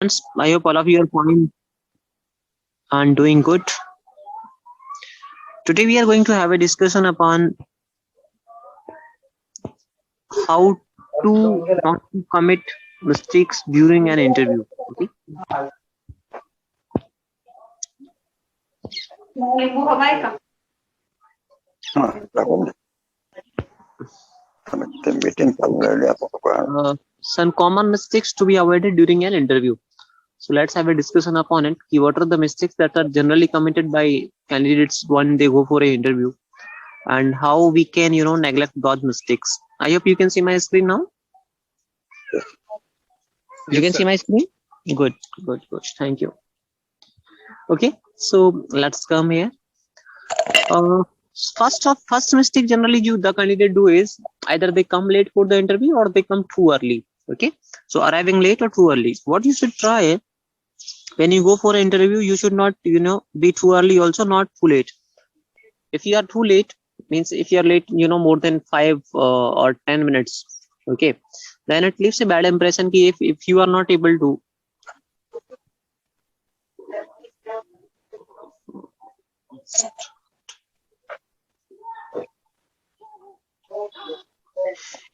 I hope all of you are fine and doing good. Today we are going to have a discussion upon how to not to commit mistakes during an interview. Okay. टाकून ते meeting चालू राहिली आपण Some common mistakes to be avoided during an interview. So let's have a discussion upon it. What are the mistakes that are generally committed by candidates when they go for an interview, and how we can neglect those mistakes. I hope you can see my screen now. You can see my screen. Good. Thank you. Okay, so let's come here. First mistake generally the candidate do is either they come late for the interview or they come too early. Okay, so arriving late or too early. What you should try when you go for an interview, you should not be too early, also not too late. If you are too late, means if you are late more than 5 or 10 minutes, okay, then it leaves a bad impression ki if you are not able to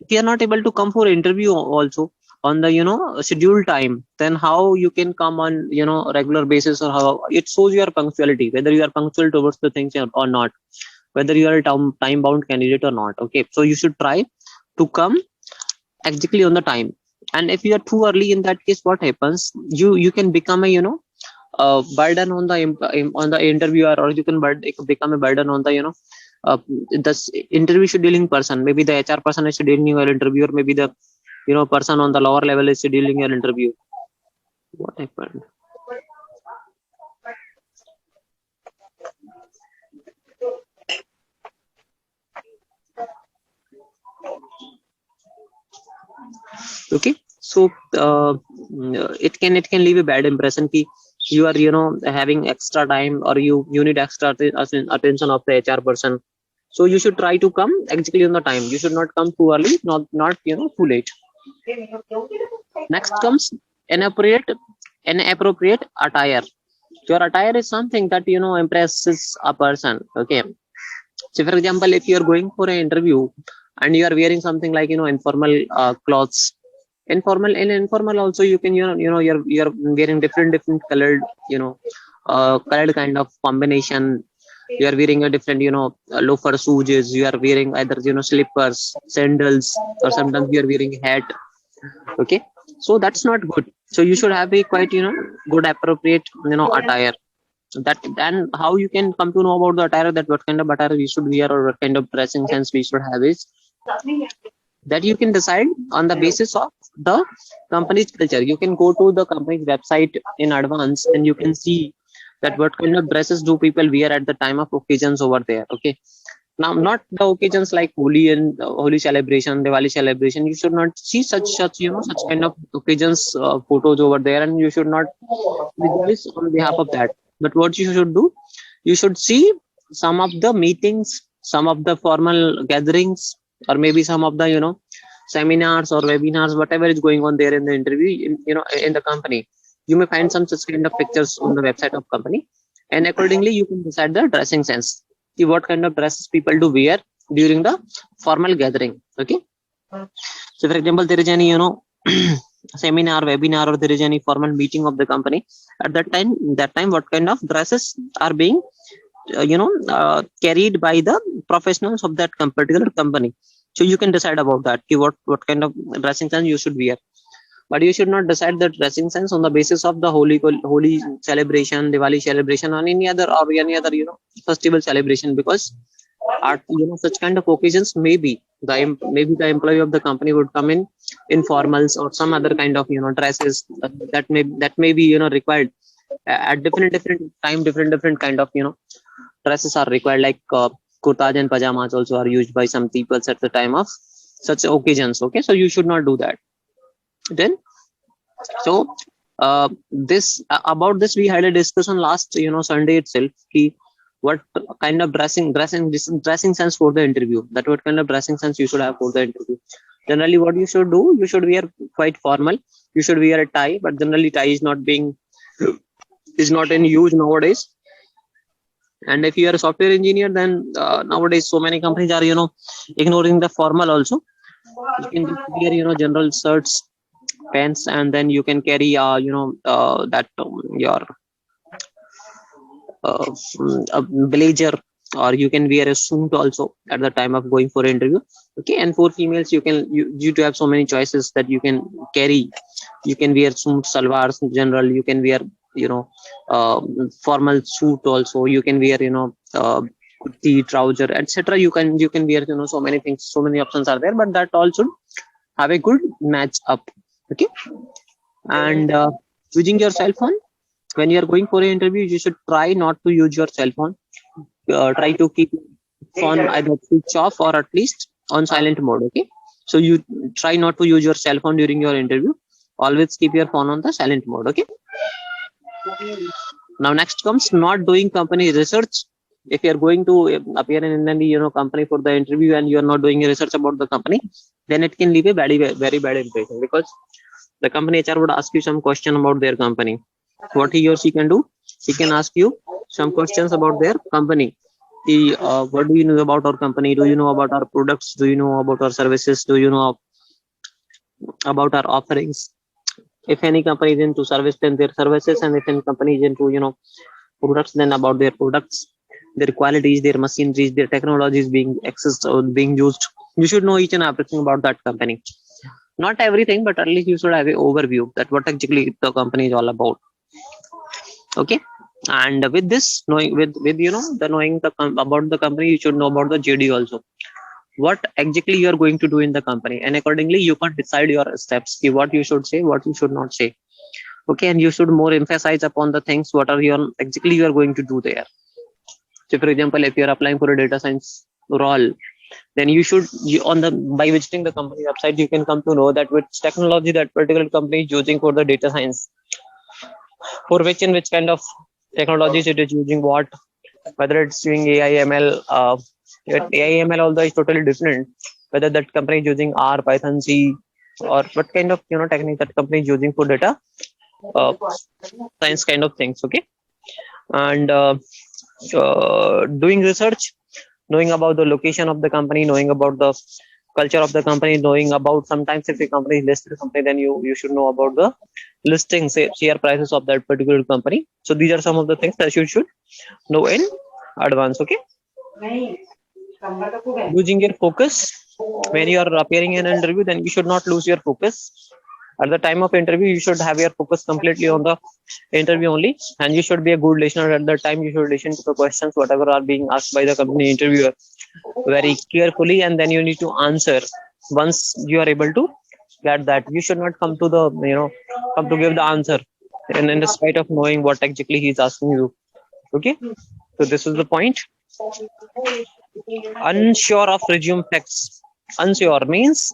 if you are not able to come for interview also on the scheduled time, then how you can come on regular basis, or how it shows your punctuality, whether you are punctual towards the things or not, whether you are a time bound candidate or not. Okay, so you should try to come exactly on the time. And if you are too early, in that case what happens, you can become a burden on the interviewer, or you can become a burden on the the interview scheduling person. Maybe the HR person is scheduling your interview, or maybe the person on the lower level is scheduling your interview. What happened? Okay, so it can leave a bad impression ki you are having extra time, or you need extra attention of the HR person. So you should try to come exactly on the time. You should not come too early, not too late. Next comes inappropriate attire. Your attire is something that impresses a person. Okay, so for example, if you are going for an interview and you are wearing something like informal clothes, informal also, you can you're wearing different colored colored kind of combination. You are wearing a different loafer shoes, you are wearing either slippers, sandals, or sometimes you are wearing a hat. Okay, so that's not good. So you should have a quite good appropriate attire. That, and how you can come to know about the attire, that what kind of attire we should wear, or what kind of dressing sense we should have, is that you can decide on the basis of the company's culture. You can go to the company's website in advance, and you can see that what kind of dresses do people wear at the time of occasions over there. Okay, now not the occasions like Holi and Holi celebration, Diwali celebration. You should not see such such kind of occasions photos over there, and you should not rejoice on behalf of that. But what you should do, you should see some of the meetings, some of the formal gatherings, or maybe some of the seminars or webinars, whatever is going on there in the interview, in the company. You may find some such kind of pictures on the website of company, and accordingly you can decide the dressing sense. See what kind of dresses people do wear during the formal gathering. Okay, so for example, there is any seminar, webinar, or there is any formal meeting of the company. At that time what kind of dresses are being carried by the professionals of that particular company. So you can decide about that, what kind of dressing sense you should wear. But you should not decide the dressing sense on the basis of the holy celebration, Diwali celebration, or any other festival celebration, because at such kind of occasions, maybe the employee of the company would come in formals, or some other kind of dresses that may be required at different time. Different kind of dresses are required, like kurtas and pajamas also are used by some people at the time of such occasions. Okay, so you should not do that. Then, so this about this we had a discussion last Sunday itself. What kind of dressing sense for the interview, that what kind of dressing sense you should have for the interview. Generally what you should do, you should wear quite formal. you should wear a tie, but generally tie is not in use nowadays. And if you are a software engineer, then nowadays so many companies are ignoring the formal also. You can just wear general shirts, pants, and then you can carry that your a blazer, or you can wear a suit also at the time of going for interview. Okay, and for females, you do have so many choices that you can carry. You can wear suit, salwars in general. You can wear formal suit also. You can wear kurti, trouser, etc. You can wear so many things. So many options are there, but that all should have a good match up. Okay, and using your cell phone when you are going for an interview, you should try not to use your cell phone. Try to keep phone either switch off or at least on silent mode. Okay, so you try not to use your cell phone during your interview. Always keep your phone on the silent mode. Okay, now next comes not doing company research. If you are going to appear in any company for the interview and you are not doing research about the company, then it can leave a very bad impression, because the company HR would ask you some question about their company. What he or she can do, he can ask you some questions about their company. What do you know about our company? Do you know about our products? Do you know about our services? Do you know about our offerings? If any company is into service, then their services, and if any company is into products, then about their products, their qualities, their machineries, their technologies being accessed or being used. You should know each and everything about that company. Not everything, but at least you should have an overview that what exactly the company is all about. Okay, and with this knowing, with the knowing about the company, you should know about the JD also. What exactly you are going to do in the company, and accordingly you can decide your steps, what you should say, what you should not say. Okay, and you should more emphasize upon the things what are your exactly you are going to do there. So for example, if you are applying for a data science role, then by visiting the company website, you can come to know that which technology that particular company is using for the data science, for which kind of technologies it is using, what, whether it's doing AI ML. AI ML although is totally different, whether that company is using R, Python, C, or what kind of technique that company is using for data science kind of things. Okay, and doing research, knowing about the location of the company, knowing about the culture of the company, knowing about, sometimes if a company is listed company, then you should know about the listing, say, share prices of that particular company. So these are some of the things that you should know in advance. Okay, losing your focus when you are appearing in an interview, then you should not lose your focus. At the time of interview, you should have your focus completely on the interview only, and you should be a good listener. At the time, you should listen to the questions whatever are being asked by the company interviewer very carefully, and then you need to answer. Once you are able to get that, you should not come to the come to give the answer and in spite of knowing what exactly he is asking you. Okay, so this is the point. Unsure of resume facts. Unsure means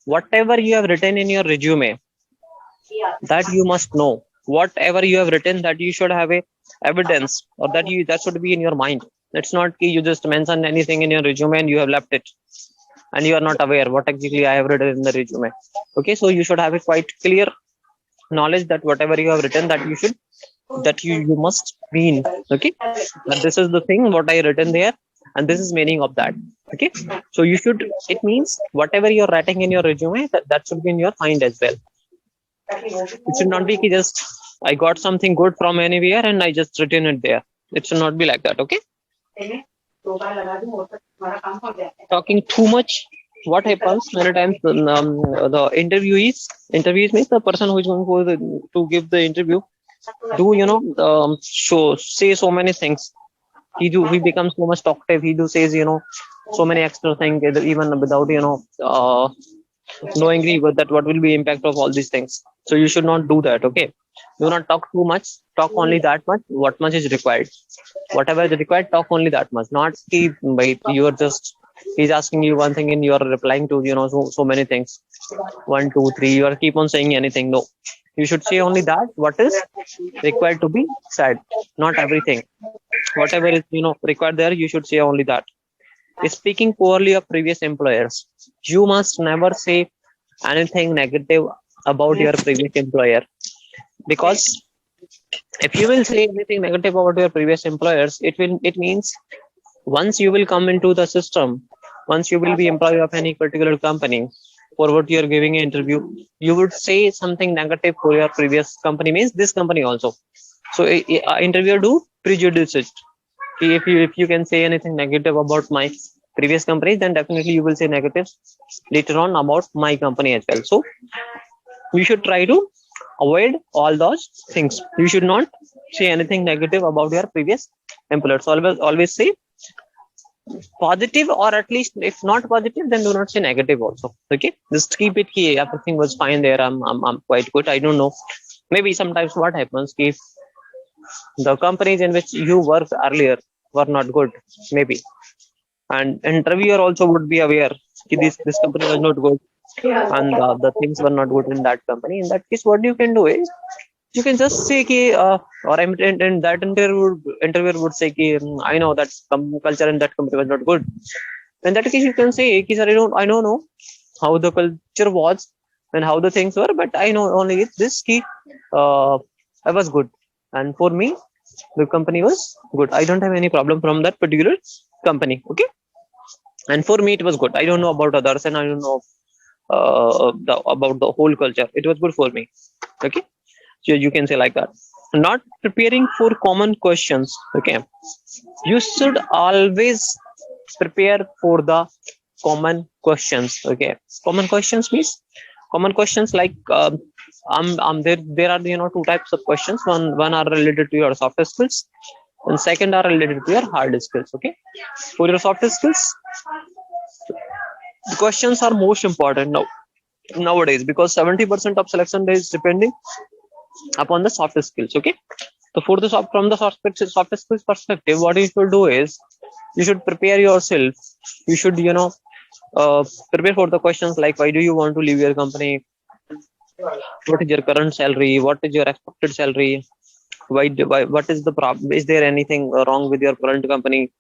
whatever you have written in your resume, that you must know. Whatever you have written, that you should have a evidence, or that should be in your mind. It's not you just mentioned anything in your resume and you have left it and you are not aware what exactly I have written in the resume. Okay, so you should have a quite clear knowledge that whatever you have written, that you must mean. Okay, that this is the thing what I written there, and this is meaning of that. Okay, so it means whatever you're writing in your resume, that should be in your mind as well. It should not be just I got something good from anywhere and I just written it there. It should not be like that. Okay, talking too much, what happens many times, the interviews means the person who is going to give the interview do say so many things. He becomes so much talkative. He says so many extra things, even without knowing that what will be impact of all these things. So you should not do that. Okay, do not talk too much. Talk only that much what much is required. Whatever is required, talk only that much. Not you are just, he's asking you one thing and you are replying to so many things, 1 2 3, you are keep on saying anything. No, you should say only that what is required to be said, not everything. Whatever is required there, you should say only that. Speaking poorly of previous employers, you must never say anything negative about your previous employer. Because if you will say anything negative about your previous employers, it means once you will come into the system, once you will be employee of any particular company, for what you are giving an interview, you would say something negative for your previous company, means this company also. So a interviewer do prejudice it. If you can say anything negative about my previous company, then definitely you will say negative later on about my company as well. So you should try to avoid all those things. You should not say anything negative about your previous employers. Always say positive, or at least if not positive, then do not say negative also. Okay, just keep it here. Everything was fine there. I'm quite good. I don't know. Maybe sometimes what happens if the companies in which you worked earlier were not good, maybe, and interviewer also would be aware that this company was not good, and the things were not good in that company. In that case, what you can do is you can just say ki, or and that interviewer would say ki, I know that culture in that company was not good. In that case, you can say ki, sir, I don't know how the culture was and how the things were, but I know only this ki, I was good, and for me the company was good. I don't have any problem from that particular company. Okay, and for me it was good. I don't know about others, and I don't know about the whole culture. It was good for me. Okay, so you can say like that. Not preparing for common questions. Okay, you should always prepare for the common questions. Okay, common questions means common questions like there are two types of questions. One are related to your soft skills, and second are related to your hard skills. Okay, for your soft skills, the questions are most important now nowadays, because 70% of selection is depending upon the soft skills. Okay, so for the from the soft skills perspective, what you should do is you should prepare yourself. You should prepare for the questions like, why do you want to leave your company? What is your current salary? What is your expected salary? Why what is the problem? Is there anything wrong with your current company?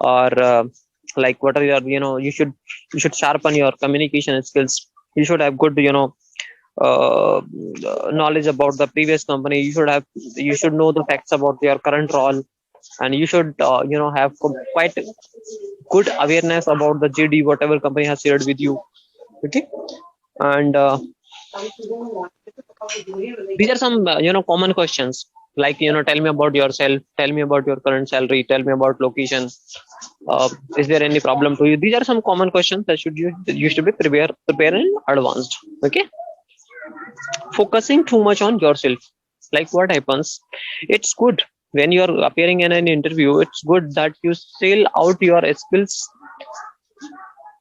Or like, what are your you should sharpen your communication skills. You should have good uh, knowledge about the previous company. You should know the facts about your current role, and you should have quite good awareness about the JD whatever company has shared with you. Okay, and these are some common questions like, tell me about yourself, tell me about your current salary, tell me about location, is there any problem to you? These are some common questions that you should be prepare in advanced. Okay, focusing too much on yourself, like what happens, it's good when you are appearing in an interview, it's good that you sell out your skills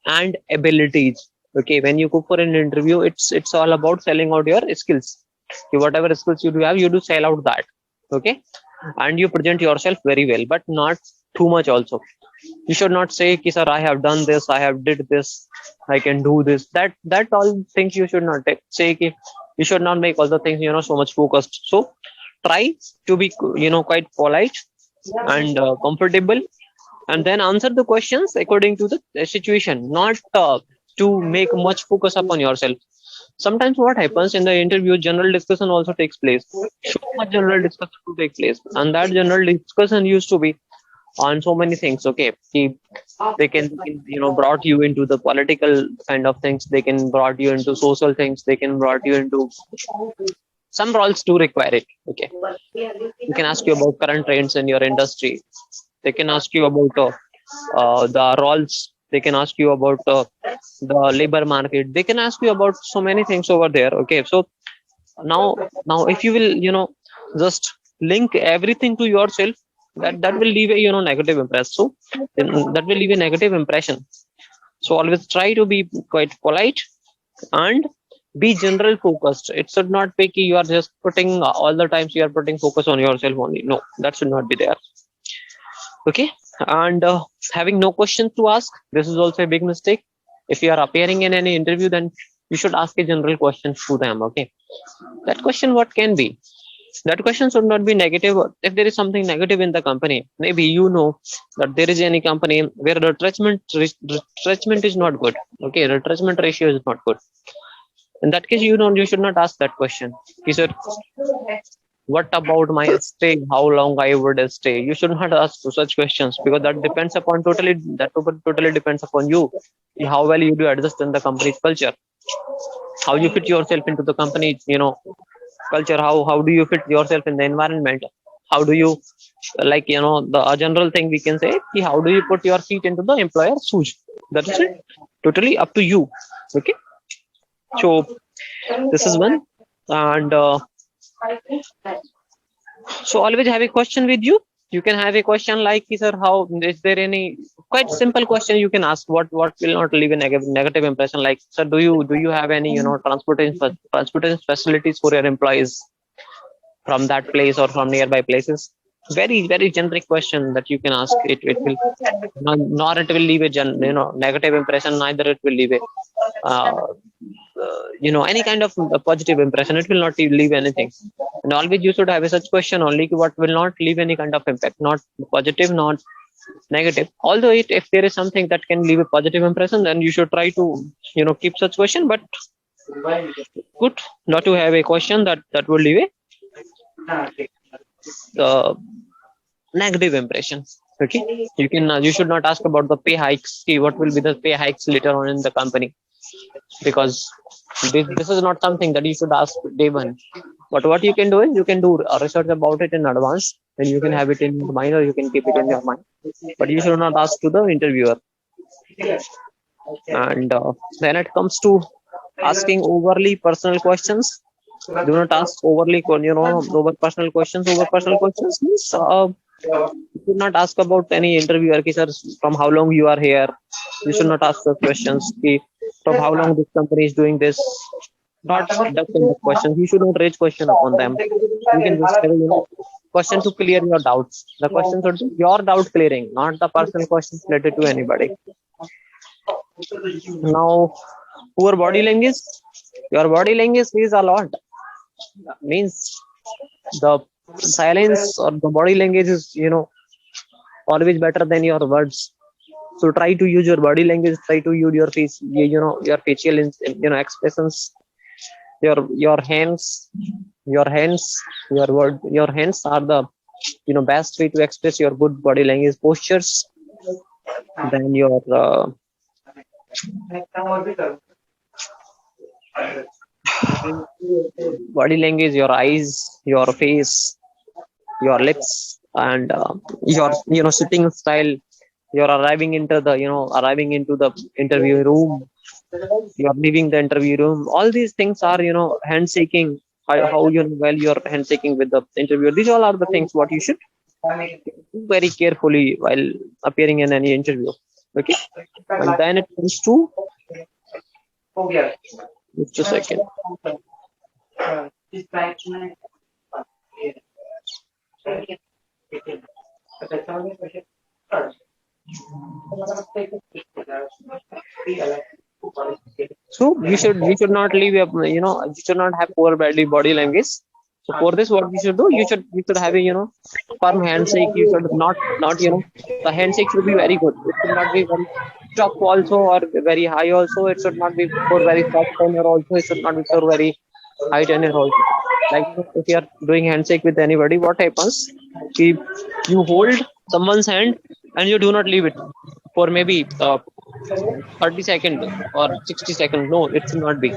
and abilities. Okay, when you go for an interview, it's all about selling out your skills. Okay, whatever skills you do have, you do sell out that. Okay, and you present yourself very well, but not too much also. You should not say ki, sir, I have done this, I have did this, I can do this. That all things you should not say ki, you should not make all the things so much focused. So try to be quite polite and comfortable, and then answer the questions according to the situation, not to make much focus upon yourself. Sometimes what happens in the interview, general discussion also takes place. So much general discussion to take place, and that general discussion used to be on so many things. Okay, they can brought you into the political kind of things, they can brought you into social things, they can brought you into some roles to require it. Okay, they can ask you about current trends in your industry, they can ask you about the roles, they can ask you about the labor market, they can ask you about so many things over there. Okay, so now if you will just link everything to yourself, that will leave a negative impression. So that will leave a negative impression. So always try to be quite polite and be general focused. It should not be you are just putting all the times you are putting focus on yourself only. No, that should not be there. Okay, and having no questions to ask, this is also a big mistake. If you are appearing in any interview, then you should ask a general question to them. Okay, that question what can be, that question should not be negative. If there is something negative in the company, maybe that there is any company where retrenchment is not good. Okay, retrenchment ratio is not good. In that case, you should not ask that question. He said, what about my stay? How long I would stay? You should not ask such questions, because that totally depends upon you. How well you do adjust in the company's culture, how you fit yourself into the company's culture, how do you fit yourself in the environment, how do you, like, the a general thing we can say, how do you put your feet into the employer's shoes. That's it, totally up to you. Okay, so this is one. And so always have a question with you. You can have a question like, sir, how is there any quite simple question you can ask, what will not leave a negative impression, like, sir, do you have any transportation facilities for your employees from that place or from nearby places? Very very generic question that you can ask. It will nor it will leave a negative impression, neither it will leave a uh, any kind of a positive impression. It will not leave anything. And always you should have a such question only, what will not leave any kind of impact, not positive, not negative. Although if there is something that can leave a positive impression, then you should try to keep such question. But good not to have a question that will leave a negative impression. Okay, you should not ask about the pay hikes. See, what will be the pay hikes later on in the company, because this is not something that you should ask day one. But what you can do is you can do a research about it in advance, and you can have it in your mind, or you can keep it in your mind. But you should not ask to the interviewer. And when it comes to asking overly personal questions, do not ask over personal questions. Over personal questions means you should not ask about any interviewer, sir, from how long you are here. You should not ask those questions. From how long this company is doing this. Not that kind of questions. You should not raise question upon them. You can just have question to clear your doubts. The question should be your doubt clearing, not the personal questions related to anybody. Now, poor body language. Your body language is a lot. Means the silence or the body language is always better than your words. So try to use your body language. Try to use your face, your facial expressions, your hands, your hands are the best way to express your good body language postures. Then your body language, your eyes, your face, your lips, and your sitting style. You're arriving into the interview room. You're leaving the interview room. All these things are handshaking. How well you're handshaking with the interviewer. These all are the things what you should do very carefully while appearing in any interview. Okay, and then it comes to just a second. So you should not leave you should not have poor body language. So for this, what you should do, you should have a firm handshake. You should not the handshake should be very good. It should not be very tough also, or very high also. It should not be for very soft tenor also. It should not be for very high tenor also. Like if you are doing handshake with anybody, what happens? You hold someone's hand and you do not leave it for maybe 30 seconds or 60 seconds. No, it should not be.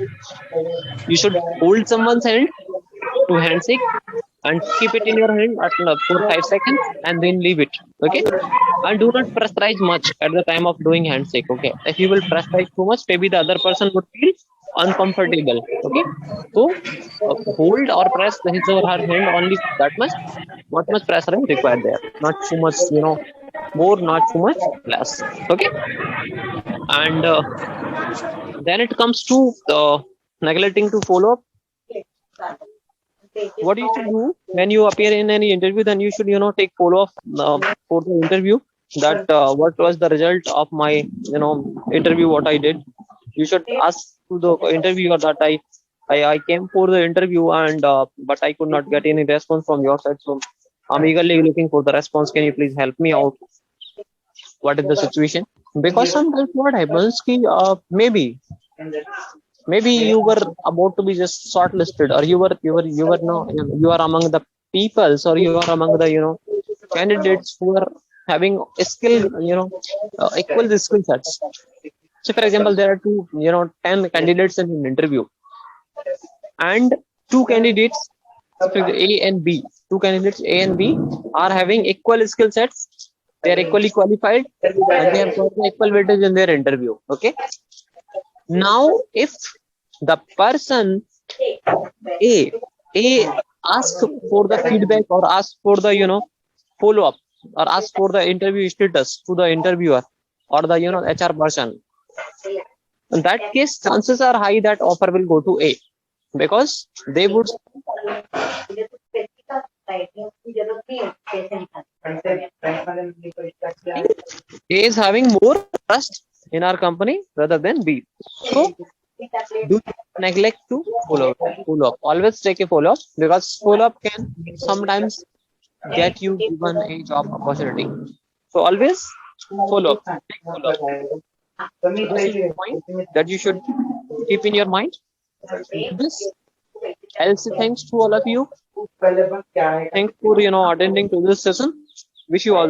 You should hold someone's hand to handshake and keep it in your hand at 4-5 seconds and then leave it. Okay, and do not pressurize much at the time of doing handshake. Okay, if you will pressurize too much, maybe the other person would feel uncomfortable. Okay, so hold or press his or her hand only that much. Not much pressure is required there. Not too much, more, not too much less. Okay, and then it comes to neglecting to follow up. What you should do when you appear in any interview, then you should take follow up for the interview, that what was the result of my interview, what I did. You should ask to the interviewer that I came for the interview and but I could not get any response from your side, so I'm eagerly looking for the response. Can you please help me out? What is the situation? Because sometimes what happens maybe maybe you were about to be just shortlisted, or you were no, you are among the peoples, or you are among the candidates who are having a skill, equal the skill sets. So, for example, there are 10 candidates in an interview, and two candidates, so for example, A and B, two candidates A and B are having equal skill sets. They are equally qualified, and they have got the equal weightage in their interview. Okay. Now, if the person A A asks for the feedback, or asks for the follow up, or asks for the interview status to the interviewer, or the HR person, in that case, chances are high that offer will go to A, because they would A is having more trust in our company rather than B. So do not neglect to follow up. Always take a follow up, because follow up can sometimes get you given a job opportunity. So always follow up. Take follow up. So this is the point that you should keep in your mind. This LC, thanks to all of you. Thanks for attending to this session. Wish you all the